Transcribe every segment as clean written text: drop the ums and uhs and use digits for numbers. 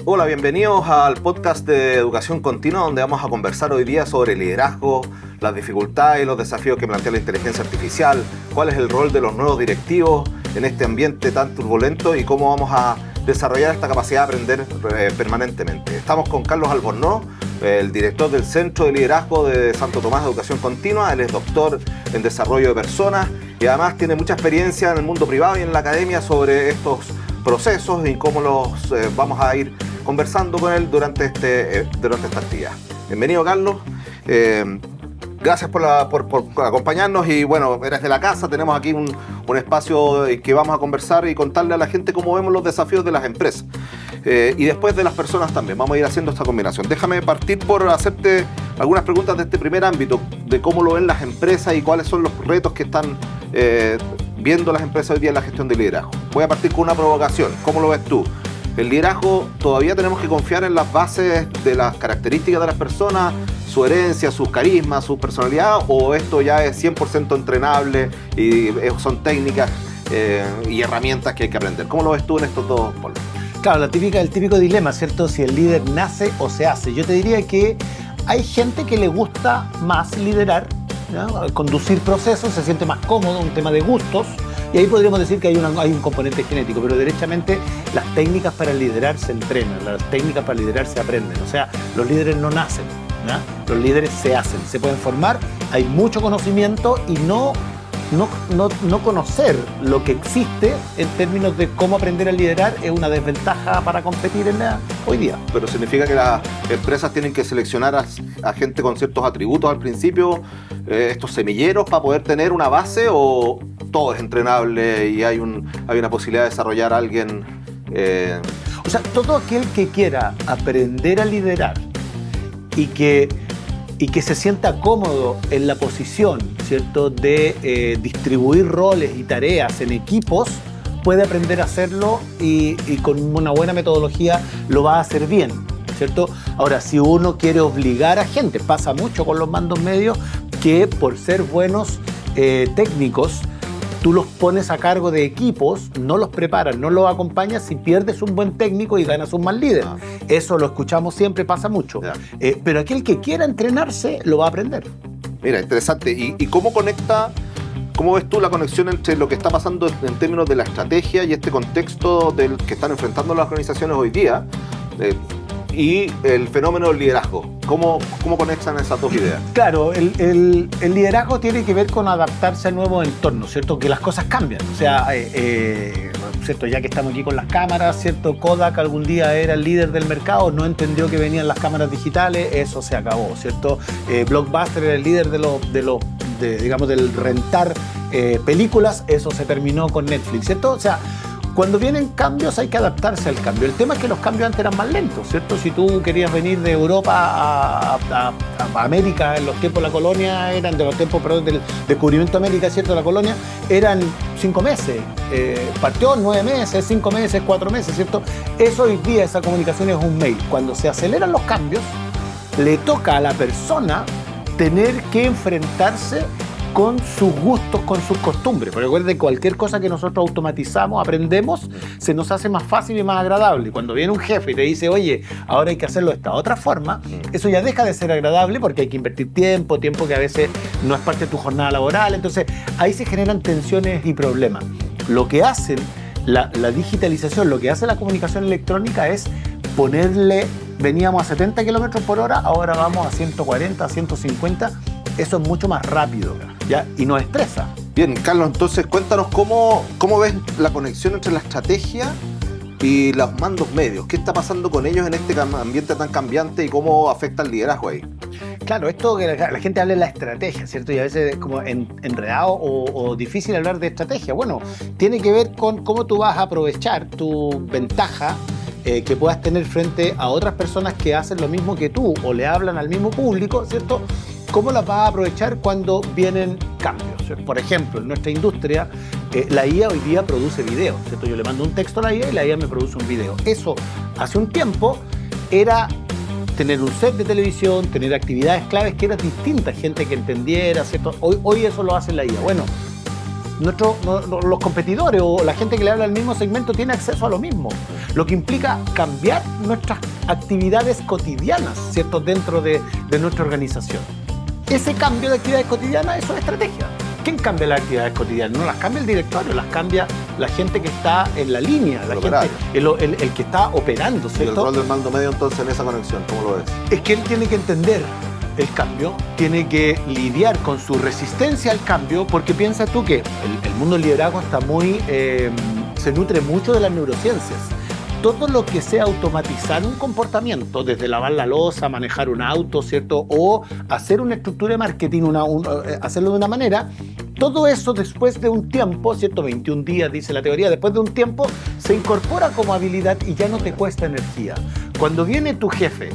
Hola, bienvenidos al podcast de Educación Continua, donde vamos a conversar hoy día sobre liderazgo, las dificultades y los desafíos que plantea la inteligencia artificial, cuál es el rol de los nuevos directivos en este ambiente tan turbulento y cómo vamos a desarrollar esta capacidad de aprender permanentemente. Estamos con Carlos Albornoz, el director del Centro de Liderazgo de Santo Tomás de Educación Continua. Él es doctor en desarrollo de personas y además tiene mucha experiencia en el mundo privado y en la academia sobre estos procesos y cómo los vamos a ir conversando con él durante esta actividad. Bienvenido, Carlos. Gracias por acompañarnos y bueno, eres de la casa, tenemos aquí un espacio que vamos a conversar y contarle a la gente cómo vemos los desafíos de las empresas y después de las personas también. Vamos a ir haciendo esta combinación. Déjame partir por hacerte algunas preguntas de este primer ámbito, de cómo lo ven las empresas y cuáles son los retos que están viendo las empresas hoy día en la gestión de liderazgo. Voy a partir con una provocación. ¿Cómo lo ves tú? ¿El liderazgo todavía tenemos que confiar en las bases de las características de las personas, su herencia, sus carismas, su personalidad, o esto ya es 100% entrenable y son técnicas y herramientas que hay que aprender? ¿Cómo lo ves tú en estos dos polos? Claro, el típico dilema, ¿cierto? Si el líder nace o se hace. Yo te diría que hay gente que le gusta más liderar, ¿no? Conducir procesos, se siente más cómodo, un tema de gustos. Y ahí podríamos decir que hay un componente genético, pero derechamente las técnicas para liderar se entrenan, las técnicas para liderar se aprenden. O sea, los líderes no nacen, ¿no? Los líderes se hacen, se pueden formar, hay mucho conocimiento y no conocer lo que existe en términos de cómo aprender a liderar es una desventaja para competir hoy día. Pero significa que las empresas tienen que seleccionar a gente con ciertos atributos al principio, estos semilleros, para poder tener una base, o todo es entrenable y hay una posibilidad de desarrollar a alguien. O sea, todo aquel que quiera aprender a liderar y que se sienta cómodo en la posición, ¿cierto?, de distribuir roles y tareas en equipos, puede aprender a hacerlo y con una buena metodología lo va a hacer bien, ¿cierto? Ahora, si uno quiere obligar a gente, pasa mucho con los mandos medios, que por ser buenos técnicos, tú los pones a cargo de equipos, no los preparas, no los acompañas y pierdes un buen técnico y ganas un mal líder. Eso lo escuchamos siempre, pasa mucho. Pero aquel que quiera entrenarse lo va a aprender. Mira, interesante. ¿Y cómo ves tú la conexión entre lo que está pasando en términos de la estrategia y este contexto del que están enfrentando las organizaciones hoy día y el fenómeno del liderazgo? ¿Cómo conectan esas dos ideas? Claro, el liderazgo tiene que ver con adaptarse a nuevos entornos, ¿cierto? Que las cosas cambian. O sea, ¿cierto? Ya que estamos aquí con las cámaras, ¿cierto? Kodak algún día era el líder del mercado, no entendió que venían las cámaras digitales, eso se acabó, ¿cierto? Blockbuster era el líder del rentar películas, eso se terminó con Netflix, ¿cierto? O sea, cuando vienen cambios hay que adaptarse al cambio. El tema es que los cambios antes eran más lentos, ¿cierto? Si tú querías venir de Europa a América en los tiempos de la colonia, del descubrimiento de América, ¿cierto? La colonia, eran 5 meses. Partió 9 meses, 5 meses, 4 meses, ¿cierto? Eso hoy día, esa comunicación es un mail. Cuando se aceleran los cambios, le toca a la persona tener que enfrentarse con sus gustos, con sus costumbres. Porque recuerden, cualquier cosa que nosotros automatizamos, aprendemos, se nos hace más fácil y más agradable. Cuando viene un jefe y te dice, oye, ahora hay que hacerlo de esta otra forma, eso ya deja de ser agradable porque hay que invertir tiempo que a veces no es parte de tu jornada laboral. Entonces, ahí se generan tensiones y problemas. Lo que hacen la digitalización, lo que hace la comunicación electrónica es ponerle, veníamos a 70 kilómetros por hora, ahora vamos a 140, a 150. Eso es mucho más rápido, ¿ya? Y nos estresa. Bien, Carlos, entonces cuéntanos cómo ves la conexión entre la estrategia y los mandos medios. ¿Qué está pasando con ellos en este ambiente tan cambiante y cómo afecta el liderazgo ahí? Claro, esto que la gente habla de la estrategia, ¿cierto? Y a veces es como enredado o difícil hablar de estrategia. Bueno, tiene que ver con cómo tú vas a aprovechar tu ventaja que puedas tener frente a otras personas que hacen lo mismo que tú o le hablan al mismo público, ¿cierto? ¿Cómo las vas a aprovechar cuando vienen cambios? Por ejemplo, en nuestra industria, la IA hoy día produce videos, ¿cierto? Yo le mando un texto a la IA y la IA me produce un video. Eso, hace un tiempo, era tener un set de televisión, tener actividades claves que eran distintas, gente que entendiera, ¿cierto? Hoy eso lo hace la IA. Bueno, los competidores o la gente que le habla al mismo segmento tiene acceso a lo mismo, lo que implica cambiar nuestras actividades cotidianas, ¿cierto?, dentro de nuestra organización. Ese cambio de actividades cotidianas, eso es estrategia. ¿Quién cambia las actividades cotidianas? No las cambia el directorio, las cambia la gente que está en la línea, el que está operando, ¿cierto? ¿Y el rol del mando medio entonces en esa conexión, cómo lo ves? Es que él tiene que entender el cambio, tiene que lidiar con su resistencia al cambio, porque piensa tú que el mundo del liderazgo está se nutre mucho de las neurociencias. Todo lo que sea automatizar un comportamiento, desde lavar la loza, manejar un auto, ¿cierto?, o hacer una estructura de marketing, hacerlo de una manera, todo eso después de un tiempo, ¿cierto?, 21 días dice la teoría, después de un tiempo se incorpora como habilidad y ya no te cuesta energía. Cuando viene tu jefe,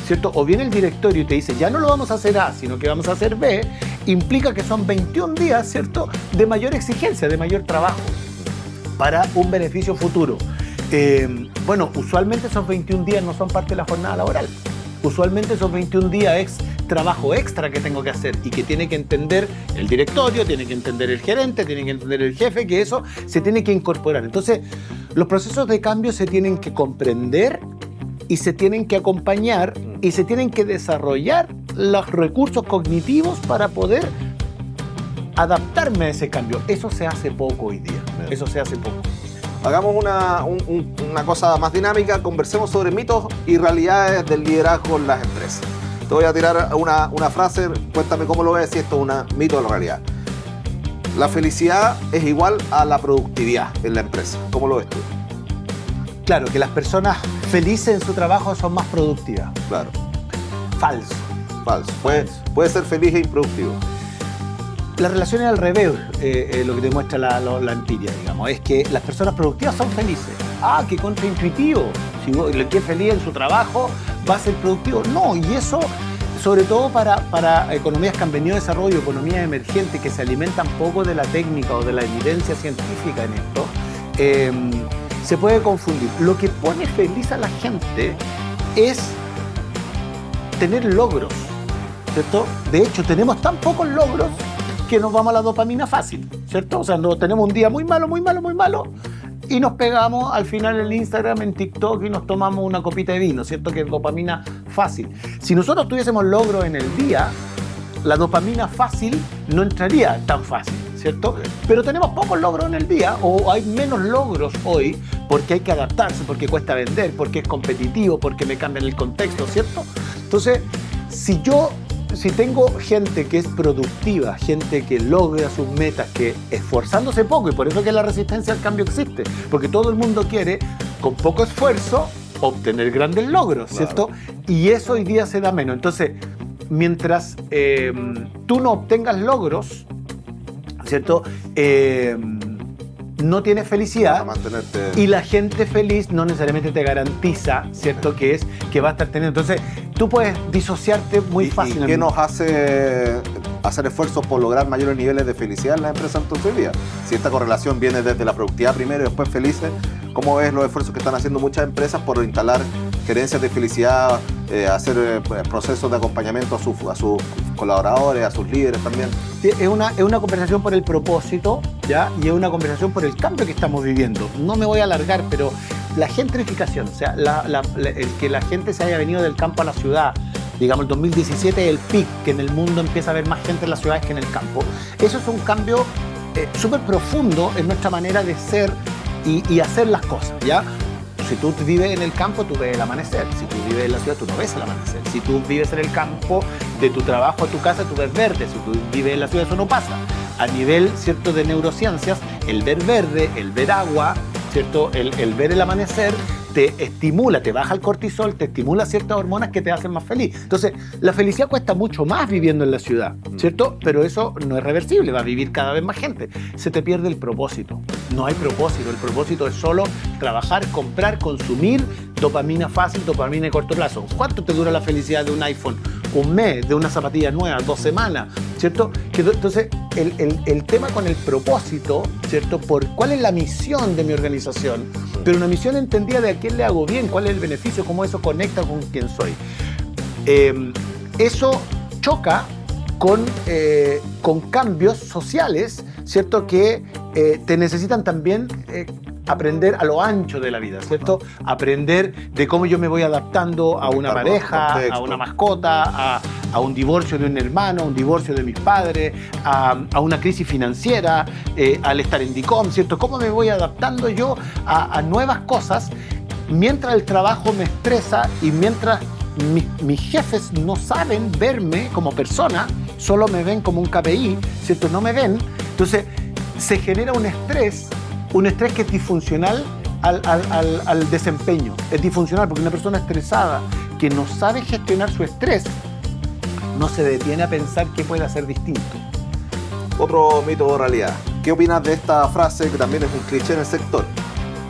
¿cierto?, o viene el directorio y te dice, ya no lo vamos a hacer A, sino que vamos a hacer B, implica que son 21 días, ¿cierto?, de mayor exigencia, de mayor trabajo, para un beneficio futuro. Bueno, usualmente esos 21 días no son parte de la jornada laboral. Usualmente esos 21 días es trabajo extra que tengo que hacer y que tiene que entender el directorio, tiene que entender el gerente, tiene que entender el jefe, que eso se tiene que incorporar. Entonces, los procesos de cambio se tienen que comprender y se tienen que acompañar y se tienen que desarrollar los recursos cognitivos para poder adaptarme a ese cambio. Eso se hace poco hoy día. Eso se hace poco. Hagamos una cosa más dinámica, conversemos sobre mitos y realidades del liderazgo en las empresas. Te voy a tirar una frase, cuéntame cómo lo ves, si esto es un mito o la realidad. La felicidad es igual a la productividad en la empresa. ¿Cómo lo ves tú? Claro, que las personas felices en su trabajo son más productivas. Claro. Falso. Falso. Puede ser feliz e improductivo. La relación es al revés, lo que demuestra la empiria, digamos, es que las personas productivas son felices. Ah, qué contraintuitivo. Si el que es feliz en su trabajo va a ser productivo. No, y eso, sobre todo para economías que han venido de desarrollo, economías emergentes que se alimentan poco de la técnica o de la evidencia científica en esto, se puede confundir. Lo que pone feliz a la gente es tener logros, ¿cierto? De hecho, tenemos tan pocos logros que nos vamos a la dopamina fácil, ¿cierto? O sea, no, tenemos un día muy malo, y nos pegamos al final en Instagram, en TikTok, y nos tomamos una copita de vino, ¿cierto? Que es dopamina fácil. Si nosotros tuviésemos logros en el día, la dopamina fácil no entraría tan fácil, ¿cierto? Pero tenemos pocos logros en el día, o hay menos logros hoy, porque hay que adaptarse, porque cuesta vender, porque es competitivo, porque me cambian el contexto, ¿cierto? Entonces, si tengo gente que es productiva, gente que logra sus metas, que esforzándose poco, y por eso que la resistencia al cambio existe, porque todo el mundo quiere, con poco esfuerzo, obtener grandes logros, ¿cierto? Claro. Y eso hoy día se da menos. Entonces, mientras tú no obtengas logros, ¿cierto?, no tienes felicidad, y la gente feliz no necesariamente te garantiza, ¿cierto?, que va a estar teniendo. Entonces, tú puedes disociarte muy fácilmente. ¿Y qué nos hace hacer esfuerzos por lograr mayores niveles de felicidad en las empresas entonces hoy día? Si esta correlación viene desde la productividad primero y después felices, ¿cómo ves los esfuerzos que están haciendo muchas empresas por instalar gerencias de felicidad, hacer procesos de acompañamiento a sus colaboradores, a sus líderes también? Es una conversación por el propósito, ¿ya? Y es una conversación por el cambio que estamos viviendo. No me voy a alargar, pero la gentrificación, o sea, el que la gente se haya venido del campo a la ciudad, digamos, el 2017 es el pic, que en el mundo empieza a haber más gente en las ciudades que en el campo. Eso es un cambio súper profundo en nuestra manera de ser y hacer las cosas, ¿ya? Si tú vives en el campo, tú ves el amanecer. Si tú vives en la ciudad, tú no ves el amanecer. Si tú vives en el campo, de tu trabajo a tu casa, tú ves verde. Si tú vives en la ciudad, eso no pasa. A nivel, ¿cierto?, de neurociencias, el ver verde, el ver agua, ¿cierto?, el ver el amanecer, te estimula, te baja el cortisol, te estimula ciertas hormonas que te hacen más feliz. Entonces, la felicidad cuesta mucho más viviendo en la ciudad, ¿cierto? Pero eso no es reversible, va a vivir cada vez más gente. Se te pierde el propósito. No hay propósito. El propósito es solo trabajar, comprar, consumir, dopamina fácil, dopamina de corto plazo. ¿Cuánto te dura la felicidad de un iPhone? Un mes, de una zapatilla nueva, 2 semanas, ¿cierto? Entonces, el tema con el propósito, ¿cierto? ¿Cuál es la misión de mi organización? Pero una misión entendida de a quién le hago bien, cuál es el beneficio, cómo eso conecta con quién soy. Eso choca con cambios sociales, ¿cierto? Que te necesitan también aprender a lo ancho de la vida, ¿cierto? Aprender de cómo yo me voy adaptando a una pareja, a una mascota, a un divorcio de un hermano, a un divorcio de mis padres, a una crisis financiera, al estar en DICOM, ¿cierto? ¿Cómo me voy adaptando yo a nuevas cosas mientras el trabajo me estresa y mientras mis jefes no saben verme como persona, solo me ven como un KPI, ¿cierto? No me ven. Entonces se genera un estrés que es disfuncional al desempeño. Es disfuncional porque una persona estresada que no sabe gestionar su estrés no se detiene a pensar qué puede hacer distinto. Otro mito o realidad. ¿Qué opinas de esta frase que también es un cliché en el sector?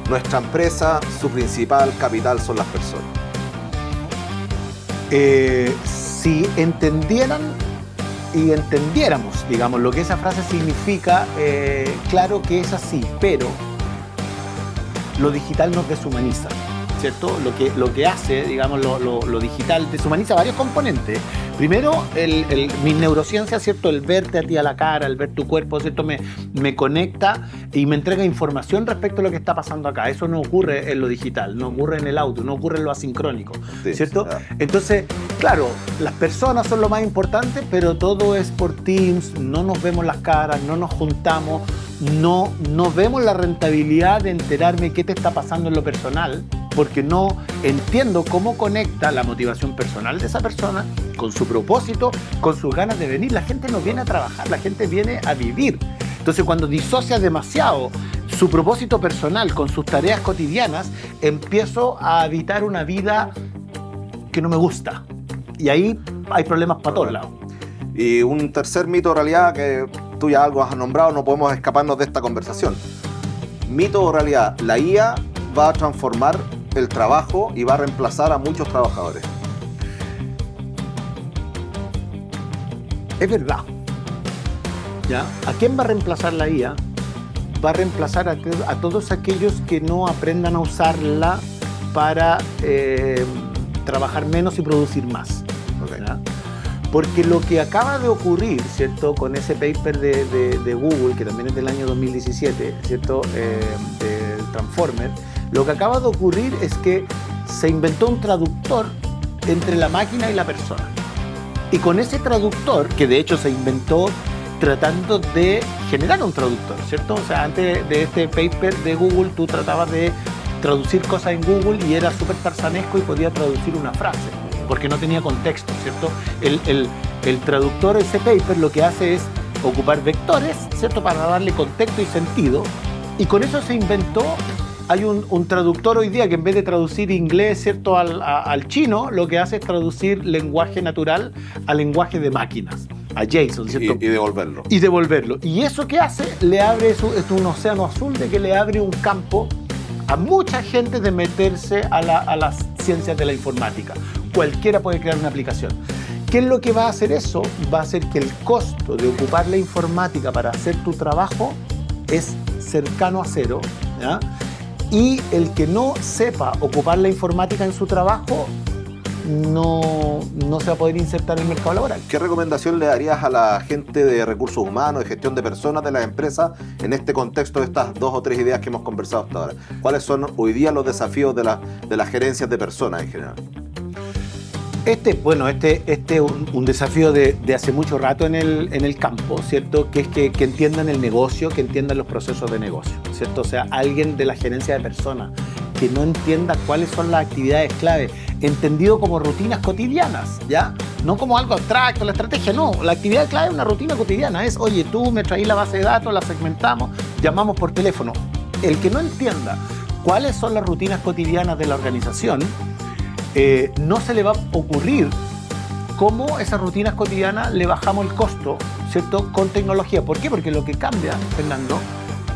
Nuestra empresa, su principal capital son las personas. Si entendieran y entendiéramos, digamos, lo que esa frase significa, claro que es así, pero lo digital nos deshumaniza, ¿cierto? Lo que hace, digamos, lo digital deshumaniza varios componentes. Primero, mi neurociencia, ¿cierto? El verte a ti a la cara, el ver tu cuerpo, ¿cierto? Me conecta y me entrega información respecto a lo que está pasando acá. Eso no ocurre en lo digital, no ocurre en el audio, no ocurre en lo asincrónico, ¿cierto? Sí. Entonces, claro, las personas son lo más importante, pero todo es por Teams, no nos vemos las caras, no nos juntamos, no vemos la rentabilidad de enterarme qué te está pasando en lo personal, porque no entiendo cómo conecta la motivación personal de esa persona con su propósito, con sus ganas de venir. La gente no viene a trabajar, la gente viene a vivir. Entonces, cuando disocia demasiado su propósito personal con sus tareas cotidianas, empiezo a habitar una vida que no me gusta. Y ahí hay problemas para todos lados. Y un tercer mito o realidad que tú ya algo has nombrado, no podemos escaparnos de esta conversación. Mito o realidad, la IA va a transformar el trabajo y va a reemplazar a muchos trabajadores. Es verdad. ¿Ya? ¿A quién va a reemplazar la IA? Va a reemplazar a todos aquellos que no aprendan a usarla para trabajar menos y producir más. Okay. ¿Ya? Porque lo que acaba de ocurrir, ¿cierto? Con ese paper de Google, que también es del año 2017, ¿cierto? De Transformer, lo que acaba de ocurrir es que se inventó un traductor entre la máquina y la persona. Y con ese traductor, que de hecho se inventó tratando de generar un traductor, ¿cierto? O sea, antes de este paper de Google, tú tratabas de traducir cosas en Google y era súper tarzanesco y podía traducir una frase, porque no tenía contexto, ¿cierto? El traductor, ese paper, lo que hace es ocupar vectores, ¿cierto? Para darle contexto y sentido. Y con eso se inventó. Hay un traductor hoy día que en vez de traducir inglés, ¿cierto? al chino, lo que hace es traducir lenguaje natural a lenguaje de máquinas, a JSON, ¿cierto? Y devolverlo. Y devolverlo. Y eso que hace, le abre, es un océano azul de que le abre un campo a mucha gente de meterse a las ciencias de la informática. Cualquiera puede crear una aplicación. ¿Qué es lo que va a hacer eso? Va a hacer que el costo de ocupar la informática para hacer tu trabajo es cercano a cero, ¿ya? Y el que no sepa ocupar la informática en su trabajo no se va a poder insertar en el mercado laboral. ¿Qué recomendación le darías a la gente de recursos humanos, de gestión de personas de las empresas en este contexto de estas 2 o 3 ideas que hemos conversado hasta ahora? ¿Cuáles son hoy día los desafíos de las gerencias de personas en general? Este es un desafío de hace mucho rato en el campo, ¿cierto? Que es que entiendan el negocio, que entiendan los procesos de negocio, ¿cierto? O sea, alguien de la gerencia de personas que no entienda cuáles son las actividades clave, entendido como rutinas cotidianas, ¿ya? No como algo abstracto, la estrategia, no. La actividad clave es una rutina cotidiana, es, oye, tú me traís la base de datos, la segmentamos, llamamos por teléfono. El que no entienda cuáles son las rutinas cotidianas de la organización, no se le va a ocurrir cómo esas rutinas cotidianas le bajamos el costo, ¿cierto? Con tecnología. ¿Por qué? Porque lo que cambia, Fernando,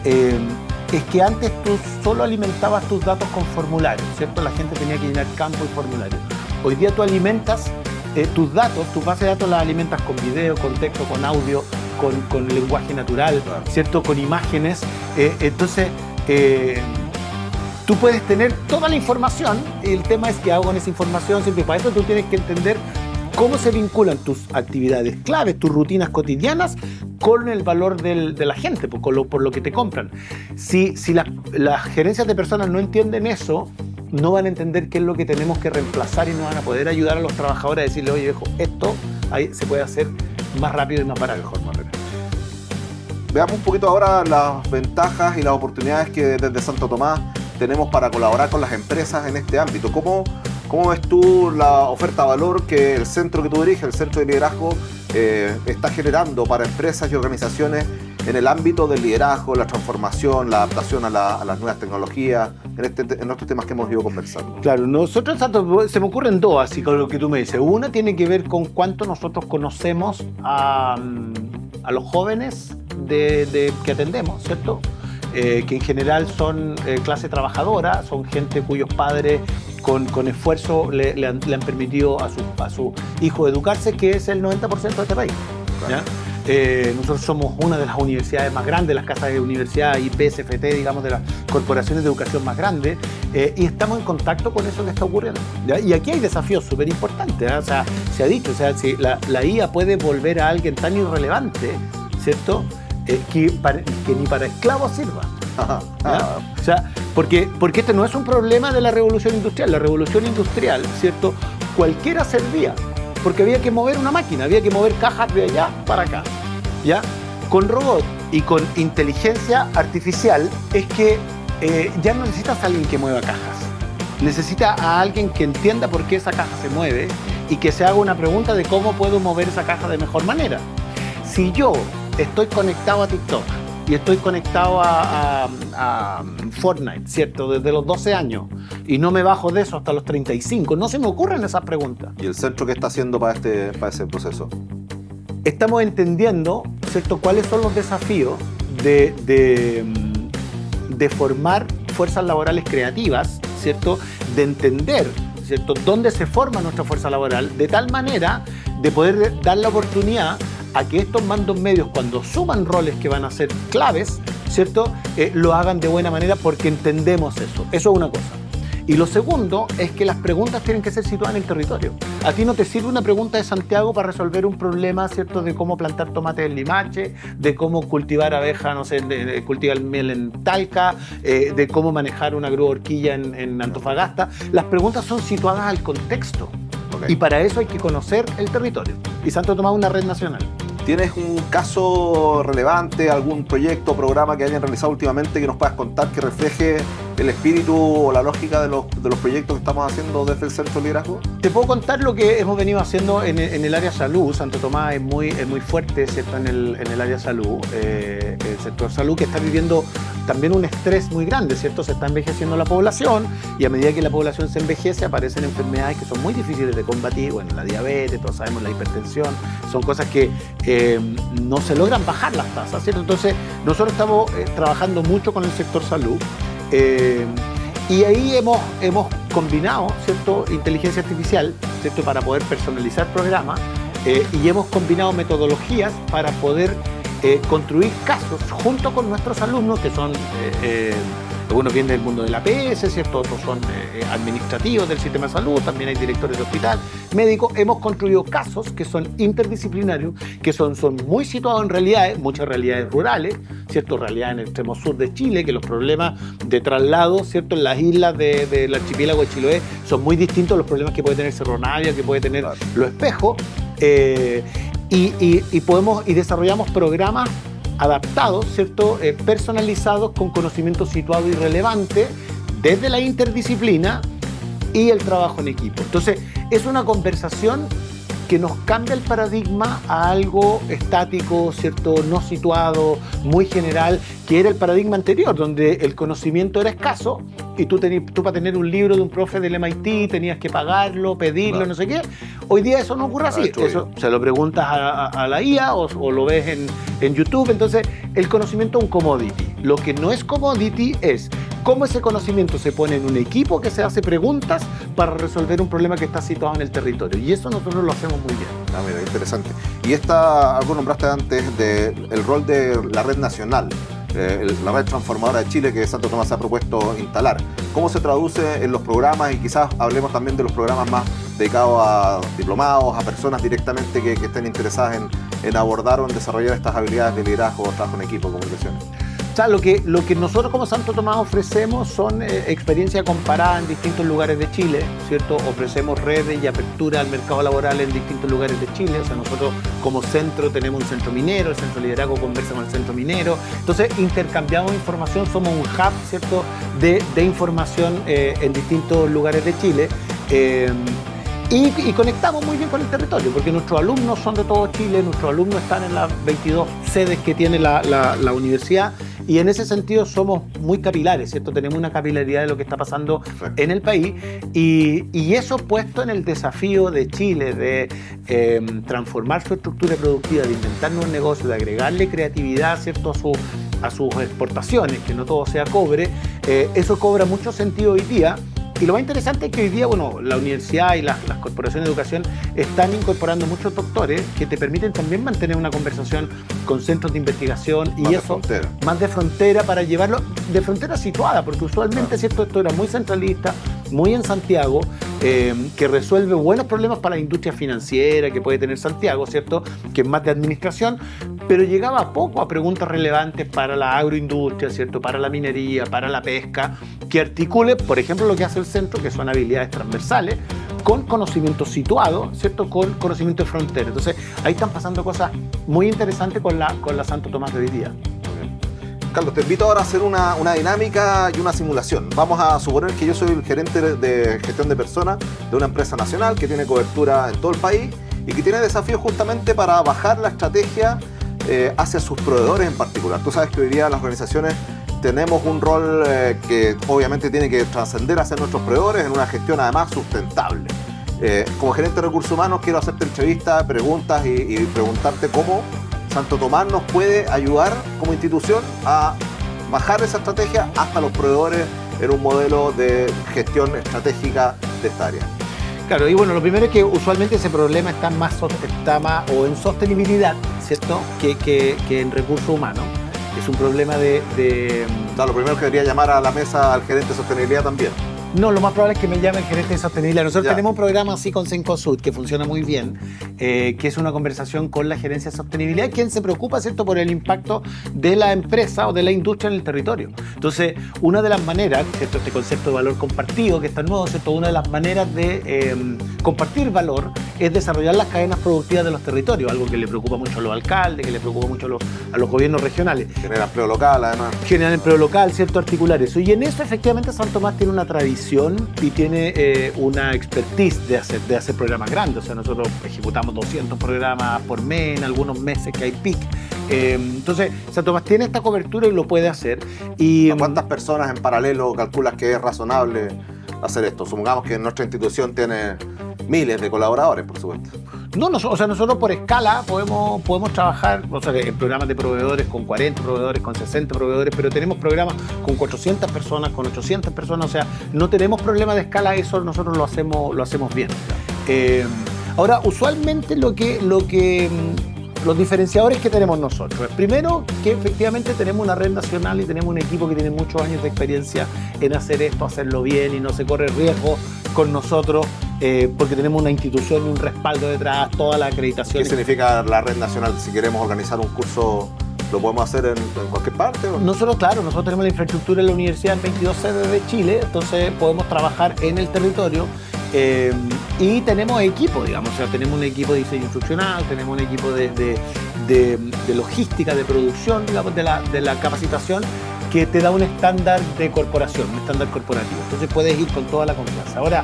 es que antes tú solo alimentabas tus datos con formularios, ¿cierto? La gente tenía que llenar campo y formulario. Hoy día tú alimentas tus datos, tus bases de datos las alimentas con video, con texto, con audio, con lenguaje natural, ¿cierto? Con imágenes. Entonces, tú puedes tener toda la información y el tema es qué hago con esa información. Siempre para eso tú tienes que entender cómo se vinculan tus actividades claves, tus rutinas cotidianas con el valor de la gente, por lo que te compran. Si las gerencias de personas no entienden eso, no van a entender qué es lo que tenemos que reemplazar y no van a poder ayudar a los trabajadores a decirle, oye, viejo, esto ahí se puede hacer más rápido y más para mejor manera. Veamos un poquito ahora las ventajas y las oportunidades que desde Santo Tomás tenemos para colaborar con las empresas en este ámbito. ¿Cómo ves tú la oferta de valor que el centro que tú diriges, el Centro de Liderazgo, está generando para empresas y organizaciones en el ámbito del liderazgo, la transformación, la adaptación a las nuevas tecnologías, en estos temas que hemos ido conversando? Claro, nosotros se me ocurren dos, así con lo que tú me dices. Una tiene que ver con cuánto nosotros conocemos a los jóvenes que atendemos, ¿cierto? Que en general son clase trabajadora, son gente cuyos padres con esfuerzo le han permitido a su hijo educarse, que es el 90% de este país. ¿Ya? Nosotros somos una de las universidades más grandes, las casas de universidad IPSFT, digamos, de las corporaciones de educación más grandes, y estamos en contacto con eso que está ocurriendo, ¿ya? Y aquí hay desafíos súper importantes, ¿eh? O sea, se ha dicho, o sea, si la IA puede volver a alguien tan irrelevante, ¿cierto? Que ni para esclavos sirva. O sea, porque este no es un problema de la revolución industrial. La revolución industrial, ¿cierto? Cualquiera servía, porque había que mover una máquina, había que mover cajas de allá para acá, ¿ya? Con robot y con inteligencia artificial es que ya no necesitas a alguien que mueva cajas. Necesita a alguien que entienda por qué esa caja se mueve y que se haga una pregunta de cómo puedo mover esa caja de mejor manera. Si yo estoy conectado a TikTok y estoy conectado a Fortnite, ¿cierto? Desde los 12 años y no me bajo de eso hasta los 35, no se me ocurren esas preguntas. ¿Y el centro qué está haciendo para ese proceso? Estamos entendiendo, ¿cierto?, cuáles son los desafíos de formar fuerzas laborales creativas, ¿cierto?, de entender, ¿cierto?, dónde se forma nuestra fuerza laboral, de tal manera de poder dar la oportunidad a que estos mandos medios, cuando suman roles que van a ser claves, ¿cierto?, lo hagan de buena manera porque entendemos eso. Eso es una cosa. Y lo segundo es que las preguntas tienen que ser situadas en el territorio. A ti no te sirve una pregunta de Santiago para resolver un problema, ¿cierto?, de cómo plantar tomates en Limache, de cómo cultivar abeja, no sé, de cultivar miel en Talca, de cómo manejar una grúa horquilla en Antofagasta. Las preguntas son situadas al contexto. Okay. Y para eso hay que conocer el territorio. Y Santo Tomás es una red nacional. ¿Tienes un caso relevante, algún proyecto o programa que hayan realizado últimamente que nos puedas contar que refleje el espíritu o la lógica de los proyectos que estamos haciendo desde el Centro de Liderazgo? Te puedo contar lo que hemos venido haciendo en el área salud. Santo Tomás es muy fuerte, ¿cierto?, en el área salud, el sector salud, que está viviendo también un estrés muy grande, ¿cierto? Se está envejeciendo la población y a medida que la población se envejece aparecen enfermedades que son muy difíciles de combatir. Bueno, la diabetes, todos sabemos, la hipertensión, son cosas que no se logran bajar las tasas, ¿cierto? Entonces nosotros estamos trabajando mucho con el sector salud y ahí hemos combinado, ¿cierto?, inteligencia artificial, ¿cierto?, para poder personalizar programas y hemos combinado metodologías para poder construir casos junto con nuestros alumnos, que son algunos vienen del mundo del APS, ¿cierto?, otros son administrativos del sistema de salud, también hay directores de hospital, médicos. Hemos construido casos que son interdisciplinarios, que son muy situados en realidades, muchas realidades rurales, ¿cierto?, realidades en el extremo sur de Chile, que los problemas de traslado, ¿cierto?, en las islas del archipiélago de Chiloé son muy distintos a los problemas que puede tener Cerro Navia, que puede tener Los Espejos, y desarrollamos programas adaptados, ¿cierto?, personalizados con conocimiento situado y relevante desde la interdisciplina y el trabajo en equipo. Entonces, es una conversación que nos cambia el paradigma a algo estático, ¿cierto?, no situado, muy general, que era el paradigma anterior, donde el conocimiento era escaso y tú para tener un libro de un profe del MIT tenías que pagarlo, pedirlo, claro, no sé qué. Hoy día eso no ocurre así. Eso se lo preguntas a la IA o lo ves en YouTube. Entonces, el conocimiento es un commodity. Lo que no es commodity es cómo ese conocimiento se pone en un equipo que se hace preguntas para resolver un problema que está situado en el territorio. Y eso nosotros lo hacemos muy bien. Ah, mira, interesante. Y algo nombraste antes del rol de la red nacional. la red transformadora de Chile que Santo Tomás se ha propuesto instalar. ¿Cómo se traduce en los programas? Y quizás hablemos también de los programas más dedicados a diplomados, a personas directamente que estén interesadas en abordar o en desarrollar estas habilidades de liderazgo, trabajo en equipo, comunicaciones. O sea, lo que nosotros como Santo Tomás ofrecemos son experiencia comparada en distintos lugares de Chile, ¿cierto? Ofrecemos redes y apertura al mercado laboral en distintos lugares de Chile. O sea, nosotros como centro tenemos un centro minero, el centro de liderazgo conversa con el centro minero. Entonces, intercambiamos información, somos un hub, ¿cierto?, de información en distintos lugares de Chile. Y conectamos muy bien con el territorio, porque nuestros alumnos son de todo Chile, nuestros alumnos están en las 22 sedes que tiene la universidad, y en ese sentido somos muy capilares, ¿cierto? Tenemos una capilaridad de lo que está pasando en el país, y eso puesto en el desafío de Chile de transformar su estructura productiva, de inventar nuevos negocios, de agregarle creatividad, ¿cierto?, a sus exportaciones, que no todo sea cobre, eso cobra mucho sentido hoy día. Y lo más interesante es que hoy día, bueno, la universidad y las corporaciones de educación están incorporando muchos doctores que te permiten también mantener una conversación con centros de investigación y eso más de frontera, para llevarlo de frontera situada, porque usualmente, ¿cierto?, esto era muy centralista, muy en Santiago, que resuelve buenos problemas para la industria financiera que puede tener Santiago, ¿cierto?, que es más de administración, pero llegaba poco a preguntas relevantes para la agroindustria, ¿cierto?, para la minería, para la pesca, que articule, por ejemplo, lo que hace el centro, que son habilidades transversales, con conocimiento situado, ¿cierto?, con conocimiento de frontera. Entonces, ahí están pasando cosas muy interesantes con la Santo Tomás de hoy día. Carlos, te invito ahora a hacer una dinámica y una simulación. Vamos a suponer que yo soy el gerente de gestión de personas de una empresa nacional que tiene cobertura en todo el país y que tiene desafíos justamente para bajar la estrategia hacia sus proveedores en particular. Tú sabes que hoy día las organizaciones tenemos un rol que obviamente tiene que trascender hacia nuestros proveedores en una gestión además sustentable. Como gerente de recursos humanos quiero hacerte entrevistas, preguntas y preguntarte cómo Santo Tomás nos puede ayudar como institución a bajar esa estrategia hasta los proveedores en un modelo de gestión estratégica de esta área. Claro, y bueno, lo primero es que usualmente ese problema está más o en sostenibilidad, ¿cierto?, que en recursos humanos. Es un problema No, lo primero que debería llamar a la mesa al gerente de sostenibilidad también. No, lo más probable es que me llame el gerente de sostenibilidad. Nosotros tenemos un programa así con Cencosud que funciona muy bien, que es una conversación con la gerencia de sostenibilidad, quien se preocupa, ¿cierto?, por el impacto de la empresa o de la industria en el territorio. Entonces, una de las maneras, ¿cierto?, este concepto de valor compartido que está nuevo, ¿cierto?, una de las maneras de compartir valor es desarrollar las cadenas productivas de los territorios, algo que le preocupa mucho a los alcaldes, que le preocupa mucho a los gobiernos regionales. Genera empleo local, además. Genera empleo local, ¿cierto?, articular eso. Y en eso, efectivamente, Santo Tomás tiene una tradición y tiene una expertise de hacer programas grandes. O sea, nosotros ejecutamos 200 programas por mes, en algunos meses que hay peak. Entonces, Santo Tomás tiene esta cobertura y lo puede hacer. ¿A cuántas personas en paralelo calculas que es razonable hacer esto? Supongamos que nuestra institución tiene miles de colaboradores, por supuesto. No, o sea, nosotros por escala podemos trabajar, o sea, en programas de proveedores con 40 proveedores, con 60 proveedores, pero tenemos programas con 400 personas, con 800 personas, o sea, no tenemos problema de escala, eso nosotros lo hacemos bien. Ahora, usualmente los diferenciadores que tenemos nosotros. Primero, que efectivamente tenemos una red nacional y tenemos un equipo que tiene muchos años de experiencia en hacer esto, hacerlo bien, y no se corre riesgo con nosotros porque tenemos una institución y un respaldo detrás, toda la acreditación. ¿Qué significa la red nacional? Si queremos organizar un curso, ¿lo podemos hacer en cualquier parte? ¿O? Nosotros tenemos la infraestructura en la universidad en 22 sedes de Chile, entonces podemos trabajar en el territorio. Y tenemos equipo, digamos, o sea, tenemos un equipo de diseño instruccional, tenemos un equipo de logística, de producción, digamos, de la capacitación, que te da un estándar de corporación, un estándar corporativo. Entonces puedes ir con toda la confianza. Ahora,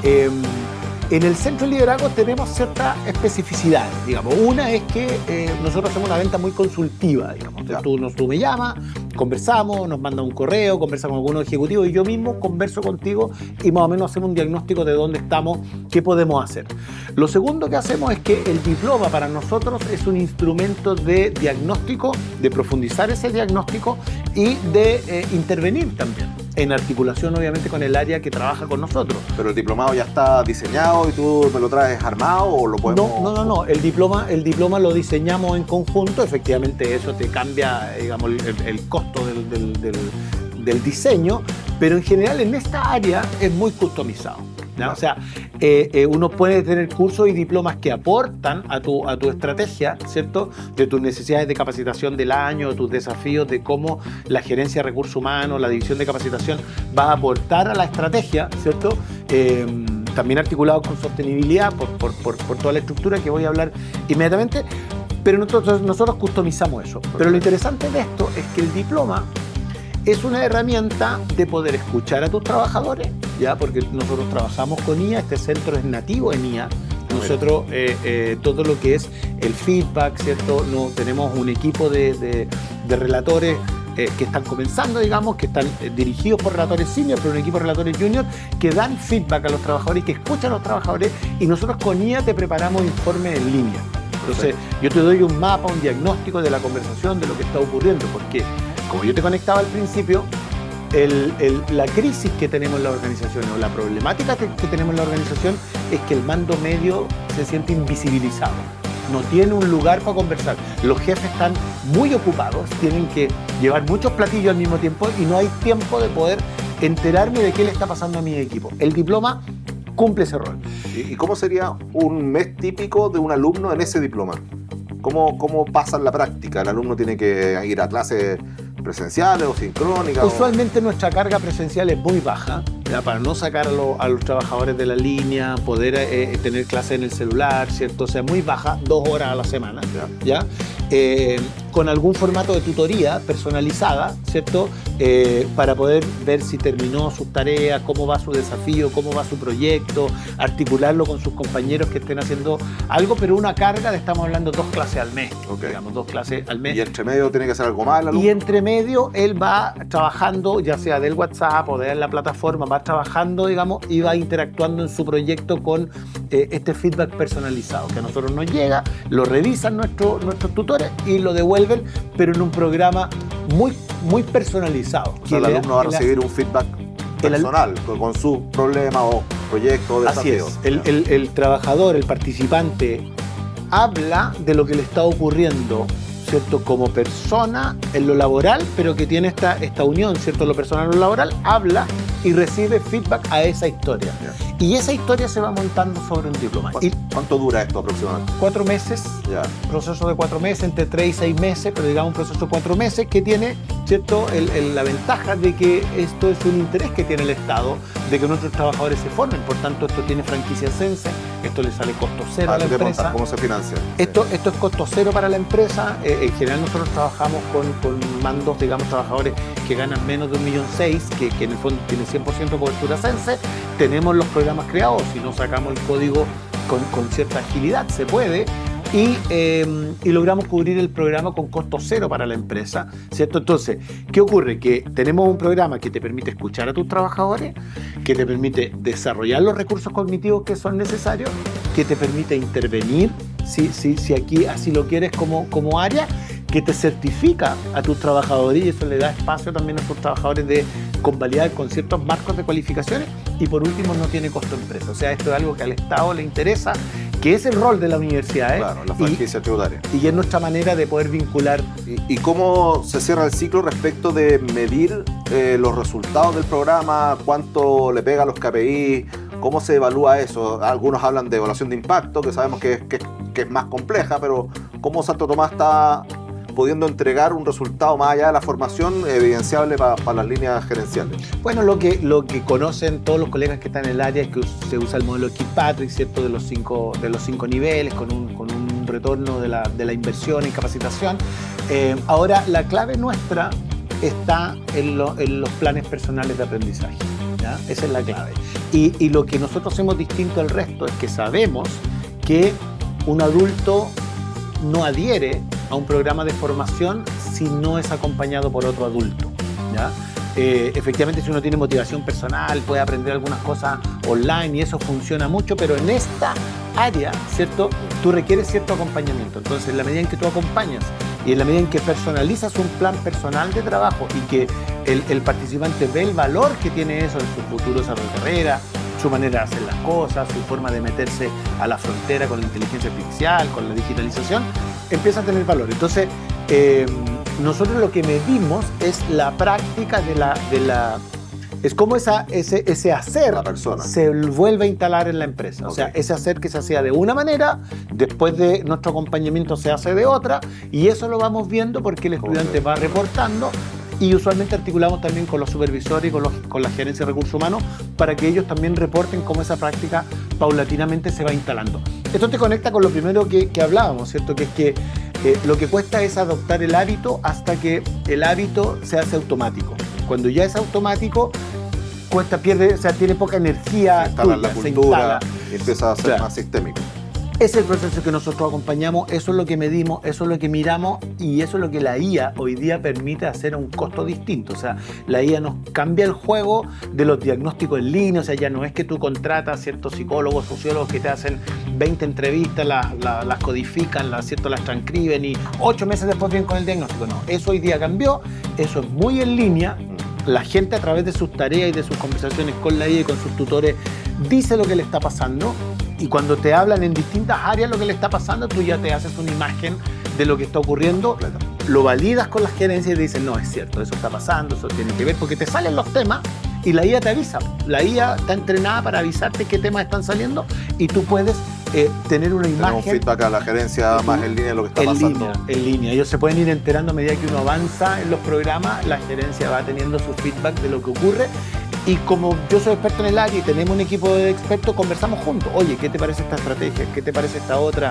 en el centro de liderazgo tenemos ciertas especificidades, digamos. Una es que nosotros hacemos una venta muy consultiva, digamos. Tú me llamas, conversamos, nos mandas un correo, conversamos con algunos ejecutivos y yo mismo converso contigo y más o menos hacemos un diagnóstico de dónde estamos, qué podemos hacer. Lo segundo que hacemos es que el diploma para nosotros es un instrumento de diagnóstico, de profundizar ese diagnóstico y de intervenir también. en articulación obviamente con el área que trabaja con nosotros. ¿Pero el diplomado ya está diseñado y tú me lo traes armado o lo podemos...? No. El diploma lo diseñamos en conjunto. Efectivamente eso te cambia, digamos, el costo del diseño, pero en general en esta área es muy customizado, ¿no? O sea, uno puede tener cursos y diplomas que aportan a tu estrategia, ¿cierto? De tus necesidades de capacitación del año, de tus desafíos, de cómo la gerencia de recursos humanos, la división de capacitación va a aportar a la estrategia, ¿cierto? También articulado con sostenibilidad por toda la estructura que voy a hablar inmediatamente, pero nosotros customizamos eso. Pero lo interesante de esto es que el diploma es una herramienta de poder escuchar a tus trabajadores, ¿ya? Porque nosotros trabajamos con IA, este centro es nativo en IA. Nosotros, todo lo que es el feedback, ¿cierto? Tenemos un equipo de relatores que están comenzando, digamos, que están dirigidos por relatores senior, pero un equipo de relatores junior que dan feedback a los trabajadores, que escuchan a los trabajadores, y nosotros con IA te preparamos informes en línea. Entonces, yo te doy un mapa, un diagnóstico de la conversación, de lo que está ocurriendo, porque como yo te conectaba al principio, la crisis que tenemos en la organización o la problemática que tenemos en la organización es que el mando medio se siente invisibilizado. No tiene un lugar para conversar. Los jefes están muy ocupados, tienen que llevar muchos platillos al mismo tiempo y no hay tiempo de poder enterarme de qué le está pasando a mi equipo. El diploma cumple ese rol. ¿Y cómo sería un mes típico de un alumno en ese diploma? ¿Cómo pasa en la práctica? ¿El alumno tiene que ir a clases presenciales o sincrónicas? Usualmente nuestra carga presencial es muy baja, ¿ya? Para no sacar a los trabajadores de la línea, poder tener clases en el celular, ¿cierto? O sea, muy baja, 2 horas a la semana, ¿ya? Con algún formato de tutoría personalizada, ¿cierto? Para poder ver si terminó sus tareas, cómo va su desafío, cómo va su proyecto, articularlo con sus compañeros que estén haciendo algo, pero una carga de, estamos hablando, 2 clases al mes, digamos, 2 clases al mes. ¿Y entre medio tiene que hacer algo más el alumno? Y entre medio él va trabajando, ya sea del WhatsApp o de la plataforma, va trabajando, digamos, y va interactuando en su proyecto con este feedback personalizado, que a nosotros nos llega, lo revisan nuestros tutores y lo devuelven, pero en un programa muy personalizado. O sea, el alumno va a recibir un feedback personal con sus problemas o proyectos o desafíos. Así es. El trabajador, el participante, habla de lo que le está ocurriendo, ¿cierto? Como persona en lo laboral, pero que tiene esta unión, ¿cierto? Lo personal en lo laboral, habla y recibe feedback a esa historia. Y esa historia se va montando sobre un diploma. ¿Cuánto dura esto aproximadamente? 4 meses, proceso de 4 meses, entre 3 y 6 meses, pero digamos un proceso de 4 meses que tiene, ¿cierto? La ventaja de que esto es un interés que tiene el Estado, de que nuestros trabajadores se formen, por tanto esto tiene franquicia Sense, esto le sale costo cero a la empresa. ¿Cómo se financia? Esto es costo cero para la empresa. En general nosotros trabajamos con mandos, digamos, trabajadores que ganan menos de 1,6 millones, que en el fondo tienen 100% cobertura Sense. Tenemos los programas creados, si no sacamos el código con cierta agilidad, se puede. Y logramos cubrir el programa con costo cero para la empresa, ¿cierto? Entonces, ¿qué ocurre? Que tenemos un programa que te permite escuchar a tus trabajadores, que te permite desarrollar los recursos cognitivos que son necesarios, que te permite intervenir, si aquí así lo quieres como área, que te certifica a tus trabajadores y eso le da espacio también a tus trabajadores de convalidar con ciertos marcos de cualificaciones, y por último no tiene costo empresa. O sea, esto es algo que al Estado le interesa, que es el rol de la universidad, Claro, la franquicia tributaria. Y es nuestra manera de poder vincular. ¿Y cómo se cierra el ciclo respecto de medir los resultados del programa? ¿Cuánto le pega a los KPI? ¿Cómo se evalúa eso? Algunos hablan de evaluación de impacto, que sabemos que es más compleja, pero ¿cómo Santo Tomás está pudiendo entregar un resultado más allá de la formación evidenciable para las líneas gerenciales? Bueno, lo que conocen todos los colegas que están en el área es que se usa el modelo Kirkpatrick, ¿cierto? De los cinco niveles, con un retorno de la inversión en capacitación. Ahora, la clave nuestra está en los planes personales de aprendizaje, ¿ya? Esa es la clave. Y lo que nosotros hacemos distinto al resto es que sabemos que un adulto no adhiere a un programa de formación si no es acompañado por otro adulto, ¿ya? Efectivamente, si uno tiene motivación personal, puede aprender algunas cosas online y eso funciona mucho, pero en esta área, ¿cierto? Tú requieres cierto acompañamiento. Entonces, en la medida en que tú acompañas y en la medida en que personalizas un plan personal de trabajo y que el participante ve el valor que tiene eso en su futuro desarrollo de carrera, su manera de hacer las cosas, su forma de meterse a la frontera con la inteligencia artificial, con la digitalización, empieza a tener valor. Entonces, nosotros lo que medimos es la práctica es como ese hacer se vuelve a instalar en la empresa. O sea, ese hacer que se hacía de una manera, después de nuestro acompañamiento se hace de otra, y eso lo vamos viendo porque el estudiante va reportando, y usualmente articulamos también con los supervisores y con la gerencia de recursos humanos para que ellos también reporten cómo esa práctica paulatinamente se va instalando. Esto te conecta con lo primero que hablábamos, ¿cierto? Que es que lo que cuesta es adoptar el hábito hasta que el hábito se hace automático. Cuando ya es automático, pierde, o sea, tiene poca energía. Se instala la cultura y empieza a ser más sistémico. Es el proceso que nosotros acompañamos, eso es lo que medimos, eso es lo que miramos, y eso es lo que la IA hoy día permite hacer a un costo distinto. O sea, la IA nos cambia el juego de los diagnósticos en línea. O sea, ya no es que tú contratas ciertos psicólogos, sociólogos que te hacen 20 entrevistas, las codifican, las transcriben y 8 meses después vienen con el diagnóstico. No, eso hoy día cambió, eso es muy en línea. La gente, a través de sus tareas y de sus conversaciones con la IA y con sus tutores, dice lo que le está pasando, y cuando te hablan en distintas áreas lo que le está pasando, tú ya te haces una imagen de lo que está ocurriendo, lo validas con las gerencias y te dicen, no, es cierto, eso está pasando, eso tiene que ver, porque te salen los temas y la IA te avisa. La IA está entrenada para avisarte qué temas están saliendo, y tú puedes tener una imagen. Tenemos feedback a la gerencia más en línea de lo que está pasando. En línea. Ellos se pueden ir enterando a medida que uno avanza en los programas, la gerencia va teniendo su feedback de lo que ocurre. Y como yo soy experto en el área y tenemos un equipo de expertos, conversamos juntos. Oye, ¿qué te parece esta estrategia? ¿Qué te parece esta otra?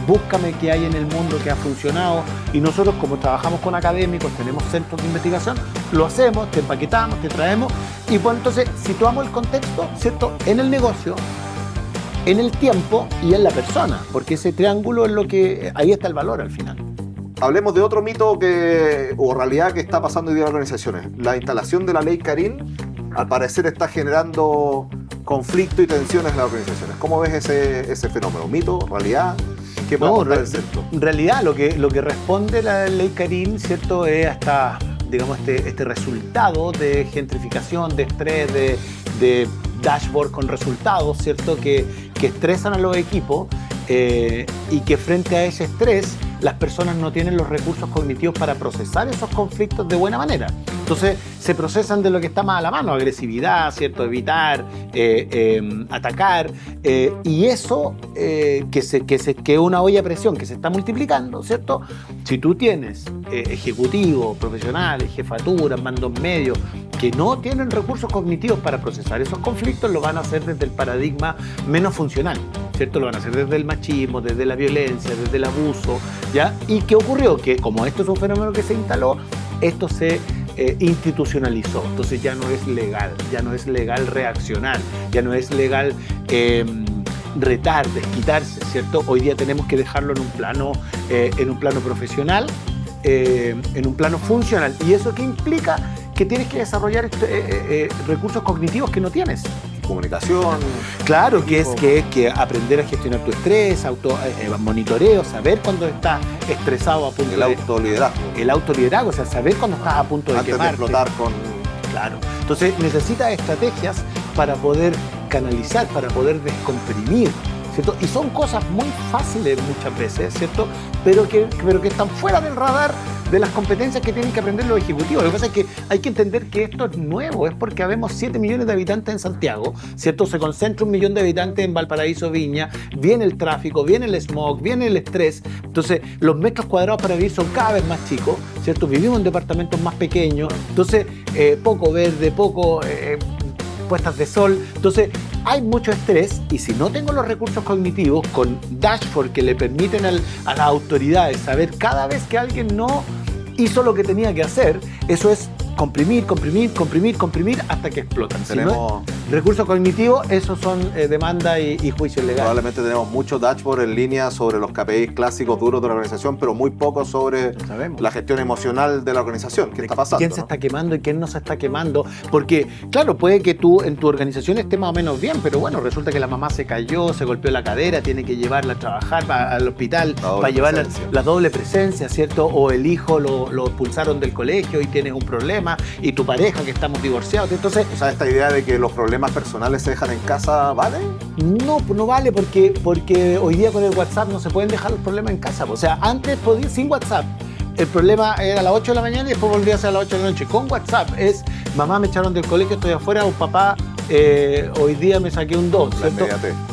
Búscame qué hay en el mundo que ha funcionado. Y nosotros, como trabajamos con académicos, tenemos centros de investigación, lo hacemos, te empaquetamos, te traemos. Y pues entonces situamos el contexto, ¿cierto?, en el negocio, en el tiempo y en la persona. Porque ese triángulo es lo que... ahí está el valor al final. Hablemos de otro mito o realidad que está pasando hoy día en las organizaciones. La instalación de la ley Karim, al parecer, está generando conflicto y tensiones en las organizaciones. ¿Cómo ves ese fenómeno? ¿Mito? ¿Realidad? ¿Qué podemos dar del centro? En realidad, lo que responde la ley Karim, ¿cierto?, es hasta, digamos, este resultado de gentrificación, de estrés, de dashboard con resultados, ¿cierto?, que estresan a los equipos, y que frente a ese estrés las personas no tienen los recursos cognitivos para procesar esos conflictos de buena manera. Entonces se procesan de lo que está más a la mano, agresividad, ¿cierto?, evitar, atacar, y eso que es una olla a presión que se está multiplicando, ¿cierto? Si tú tienes ejecutivos, profesionales, jefaturas, mandos medios que no tienen recursos cognitivos para procesar esos conflictos, lo van a hacer desde el paradigma menos funcional, ¿cierto? Lo van a hacer desde el machismo, desde la violencia, desde el abuso, ¿ya? ¿Y qué ocurrió? Que como esto es un fenómeno que se instaló, esto se institucionalizó. Entonces ya no es legal reaccionar, ya no es legal retar, desquitarse, ¿cierto? Hoy día tenemos que dejarlo en un plano profesional, en un plano funcional. ¿Y eso qué implica? Que tienes que desarrollar recursos cognitivos que no tienes. Comunicación. Claro, que es que aprender a gestionar tu estrés, monitoreo, saber cuando estás estresado a punto el autoliderazgo. El autoliderazgo, o sea, saber cuando estás a punto de quemarte. Antes de explotar con... Claro. Entonces necesitas estrategias para poder canalizar, para poder descomprimir, ¿cierto? Y son cosas muy fáciles muchas veces, ¿cierto? Pero que están fuera del radar de las competencias que tienen que aprender los ejecutivos. Lo que pasa es que hay que entender que esto es nuevo, es porque habemos 7 millones de habitantes en Santiago, ¿cierto? Se concentra 1 millón de habitantes en Valparaíso, Viña, viene el tráfico, viene el smog, viene el estrés, entonces los metros cuadrados para vivir son cada vez más chicos, ¿cierto? Vivimos en departamentos más pequeños, entonces poco verde, poco... puestas de sol, entonces hay mucho estrés, y si no tengo los recursos cognitivos con dashboard que le permiten a las autoridades saber cada vez que alguien no hizo lo que tenía que hacer, eso es comprimir hasta que explotan. Tenemos... Si no es recursos cognitivos, esos son demanda y juicio legal. Probablemente tenemos mucho dashboard en línea sobre los KPIs clásicos duros de la organización, pero muy poco sobre la gestión emocional de la organización. ¿Qué está pasando? ¿Quién se está quemando y quién no se está quemando? Porque, claro, puede que tú en tu organización esté más o menos bien, pero bueno, resulta que la mamá se cayó, se golpeó la cadera, tiene que llevarla a trabajar al hospital para llevar la doble presencia, ¿cierto? O el hijo lo expulsaron del colegio y tienes un problema. problemas, y tu pareja que estamos divorciados. Entonces, O sea, esta idea de que los problemas personales se dejan en casa, ¿vale? no vale porque hoy día con el WhatsApp no se pueden dejar los problemas en casa. O sea, antes podía sin WhatsApp. El problema era a las 8 de la mañana y después volvía a ser a las 8 de la noche. Con WhatsApp es, mamá me echaron del colegio, estoy afuera, o papá, hoy día me saqué un 2, ¿cierto?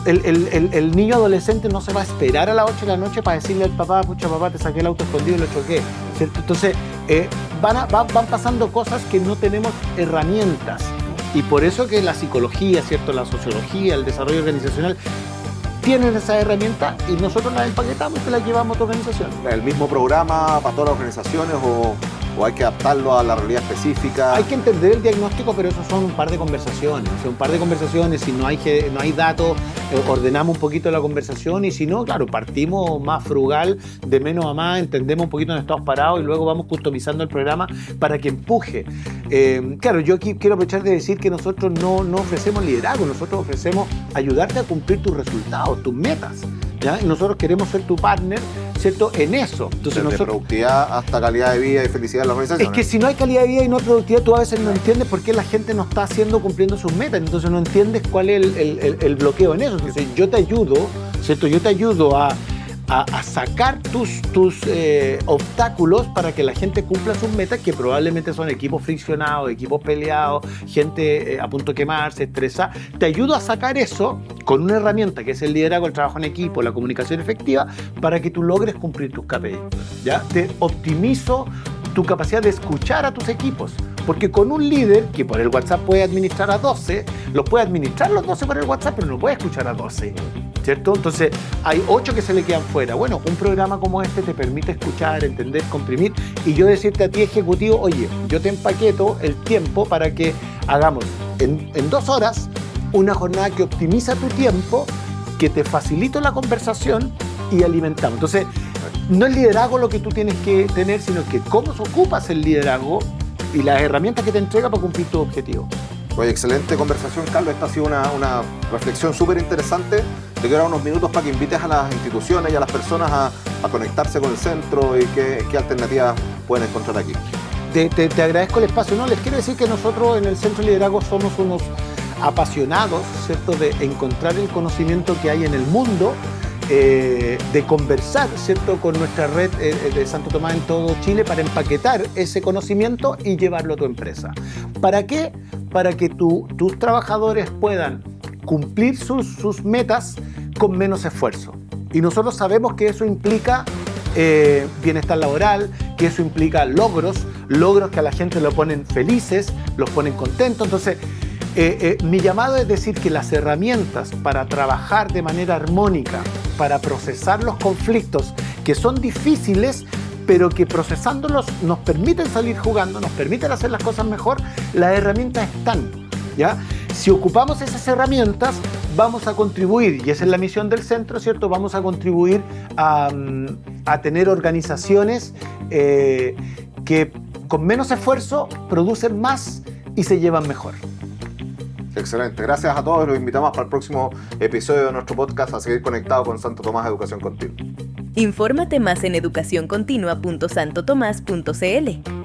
El niño adolescente no se va a esperar a las 8 de la noche para decirle al papá, pucha papá, te saqué el auto escondido y lo choqué, ¿cierto? Entonces, van pasando cosas que no tenemos herramientas. Y por eso que la psicología, ¿cierto? La sociología, el desarrollo organizacional, tienen esa herramienta y nosotros las empaquetamos y las llevamos a tu organización. ¿El mismo programa para todas las organizaciones o hay que adaptarlo a la realidad específica? Hay que entender el diagnóstico, pero eso son un par de conversaciones. O sea, un par de conversaciones, si no hay datos, ordenamos un poquito la conversación y si no, claro, partimos más frugal, de menos a más, entendemos un poquito dónde estamos parados y luego vamos customizando el programa para que empuje. Claro, yo aquí quiero aprovechar de decir que nosotros no ofrecemos liderazgo, nosotros ofrecemos ayudarte a cumplir tus resultados, tus metas, ¿ya? Y nosotros queremos ser tu partner, ¿cierto? En eso. Entonces, Desde productividad hasta calidad de vida y felicidad en la organización. Es que si no hay calidad de vida y no hay productividad, tú a veces no entiendes por qué la gente no está cumpliendo sus metas, entonces no entiendes cuál es el bloqueo en eso. Entonces yo te ayudo, ¿cierto? Yo te ayudo a sacar tus obstáculos para que la gente cumpla sus metas, que probablemente son equipos friccionados, equipos peleados, gente a punto de quemarse, estresada. Te ayudo a sacar eso con una herramienta que es el liderazgo, el trabajo en equipo, la comunicación efectiva, para que tú logres cumplir tus KPIs, ¿ya? Te optimizo tu capacidad de escuchar a tus equipos. Porque con un líder que por el WhatsApp puede administrar a 12, los puede administrar los 12 por el WhatsApp, pero no puede escuchar a 12, ¿cierto? Entonces hay 8 que se le quedan fuera. Bueno, un programa como este te permite escuchar, entender, comprimir y yo decirte a ti, ejecutivo, oye, yo te empaqueto el tiempo para que hagamos en 2 horas una jornada que optimiza tu tiempo, que te facilita la conversación y alimentamos. Entonces, no es liderazgo lo que tú tienes que tener, sino que cómo ocupas el liderazgo y las herramientas que te entrega para cumplir tu objetivo. Oye, excelente conversación, Carlos. Esta ha sido una reflexión súper interesante. Te quiero dar unos minutos para que invites a las instituciones y a las personas a conectarse con el centro y qué alternativas pueden encontrar aquí. Te agradezco el espacio. No, les quiero decir que nosotros en el Centro de Liderazgo somos unos apasionados, ¿cierto?, de encontrar el conocimiento que hay en el mundo, de conversar, ¿cierto?, con nuestra red de Santo Tomás en todo Chile para empaquetar ese conocimiento y llevarlo a tu empresa. ¿Para qué? Para que tus trabajadores puedan cumplir sus metas con menos esfuerzo. Y nosotros sabemos que eso implica bienestar laboral, que eso implica logros que a la gente lo ponen felices, los ponen contentos. Entonces, mi llamado es decir que las herramientas para trabajar de manera armónica, para procesar los conflictos que son difíciles, pero que procesándolos nos permiten salir jugando, nos permiten hacer las cosas mejor, las herramientas están, ¿ya? Si ocupamos esas herramientas, vamos a contribuir, y esa es la misión del centro, ¿cierto? Vamos a contribuir a tener organizaciones que con menos esfuerzo producen más y se llevan mejor. Excelente, gracias a todos. Los invitamos para el próximo episodio de nuestro podcast a seguir conectados con Santo Tomás Educación Continua. Infórmate más en educacioncontinua.santotomás.cl.